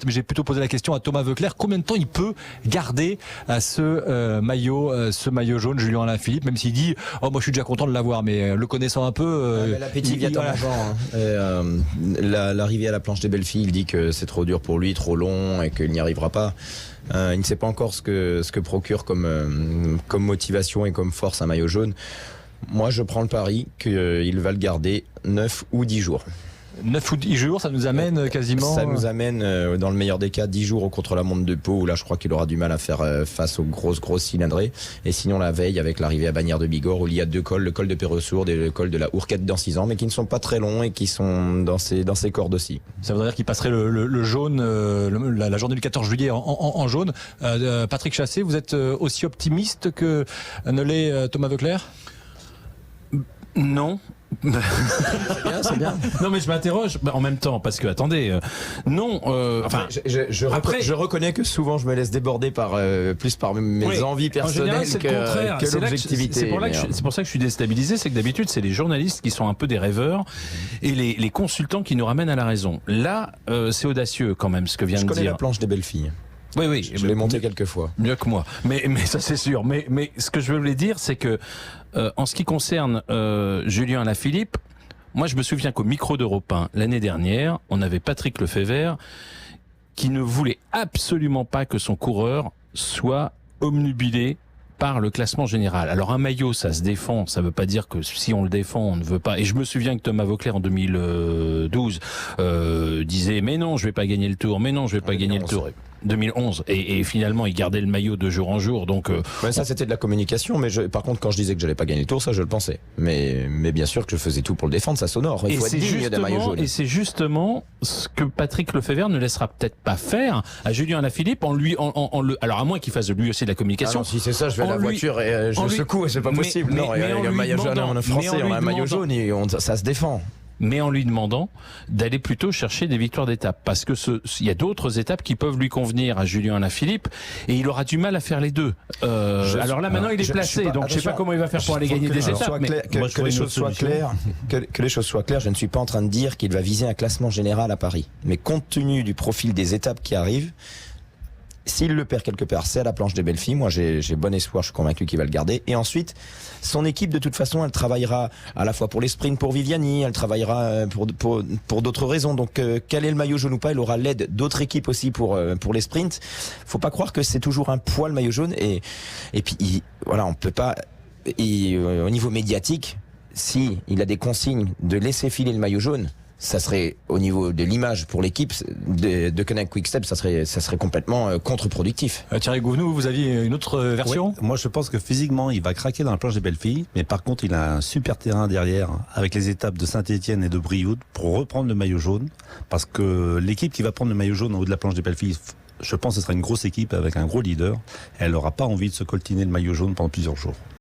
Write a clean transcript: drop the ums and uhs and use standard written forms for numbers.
mais j'ai plutôt posé la question à Thomas Voeckler. Combien de temps il peut garder ce maillot jaune, Julien Alaphilippe, même s'il dit « Oh, moi je suis déjà content de l'avoir », mais le connaissant un peu... l'appétit vient en avant. L'arrivée à la planche des belles filles, il dit que c'est trop dur pour lui, trop long et qu'il n'y arrivera pas. Il ne sait pas encore ce que procure comme motivation et comme force un maillot jaune. Moi, je prends le pari qu'il va le garder 9 ou 10 jours. 9 ou 10 jours, ça nous amène quasiment... Ça nous amène, dans le meilleur des cas, 10 jours au contre-la-montre de Pau, où là, je crois qu'il aura du mal à faire face aux grosses cylindrées. Et sinon, la veille, avec l'arrivée à Bagnères de Bigorre, où il y a 2 cols, le col de Perresourde et le col de la Hourquette dans 6 ans, mais qui ne sont pas très longs et qui sont dans ses cordes aussi. Ça voudrait dire qu'il passerait le jaune, la journée du 14 juillet en jaune. Patrick Chassé, vous êtes aussi optimiste que ne l'est Thomas Voeckler ? Non. C'est bien. Non, mais je m'interroge en même temps parce que attendez, non. Enfin, je reconnais que souvent je me laisse déborder plus par mes envies personnelles que l'objectivité. C'est pour ça que je suis déstabilisé, c'est que d'habitude c'est les journalistes qui sont un peu des rêveurs et les consultants qui nous ramènent à la raison. Là, c'est audacieux quand même ce que vient de dire. Je connais la planche des belles filles. Oui, je l'ai monté quelques fois. Mieux que moi. Mais ça c'est sûr. Mais ce que je voulais dire, c'est que en ce qui concerne Julien Alaphilippe, moi je me souviens qu'au micro d'Europe 1 l'année dernière, on avait Patrick Lefebvre qui ne voulait absolument pas que son coureur soit omnubilé par le classement général. Alors un maillot, ça se défend, ça veut pas dire que si on le défend, on ne veut pas. Et je me souviens que Thomas Voeckler en 2012 disait mais non, je vais pas gagner le Tour, mais non, je vais pas gagner le Tour. 2011 et finalement il gardait le maillot de jour en jour, donc ça c'était de la communication, mais par contre quand je disais que j'allais pas gagner le Tour, ça je le pensais, mais bien sûr que je faisais tout pour le défendre, ça sonore, il faut être digne des maillots jaunes. Et c'est justement ce que Patrick Lefebvre ne laissera peut-être pas faire à Julien Alaphilippe alors à moins qu'il fasse lui aussi de la communication. Si c'est ça, je vais à la voiture et je le secoue et c'est pas possible. Non, il y a un maillot jaune en français, on a un maillot jaune et ça se défend. Mais en lui demandant d'aller plutôt chercher des victoires d'étape, parce que il y a d'autres étapes qui peuvent lui convenir à Julien Alaphilippe, et il aura du mal à faire les deux. Alors là maintenant il est placé, donc je sais pas comment il va faire pour aller gagner des étapes. Que les choses soient claires, que les choses soient claires. Je ne suis pas en train de dire qu'il va viser un classement général à Paris, mais compte tenu du profil des étapes qui arrivent, s'il le perd quelque part, c'est à la planche des belles filles. Moi, j'ai bon espoir, je suis convaincu qu'il va le garder. Et ensuite, son équipe, de toute façon, elle travaillera à la fois pour les sprints pour Viviani, elle travaillera pour d'autres raisons. Donc, quel est le maillot jaune ou pas, il aura l'aide d'autres équipes aussi pour les sprints. Faut pas croire que c'est toujours un poids le maillot jaune. Et puis, voilà, on peut pas. Au niveau médiatique, si il a des consignes de laisser filer le maillot jaune, ça serait au niveau de l'image pour l'équipe de Koenig Quick-Step, ça serait complètement contre-productif. Thierry Gouvenou, vous aviez une autre version ? Oui, moi je pense que physiquement il va craquer dans la planche des belles filles, mais par contre il a un super terrain derrière avec les étapes de Saint-Étienne et de Brioude pour reprendre le maillot jaune, parce que l'équipe qui va prendre le maillot jaune en haut de la planche des belles filles, je pense que ce sera une grosse équipe avec un gros leader, et elle n'aura pas envie de se coltiner le maillot jaune pendant plusieurs jours.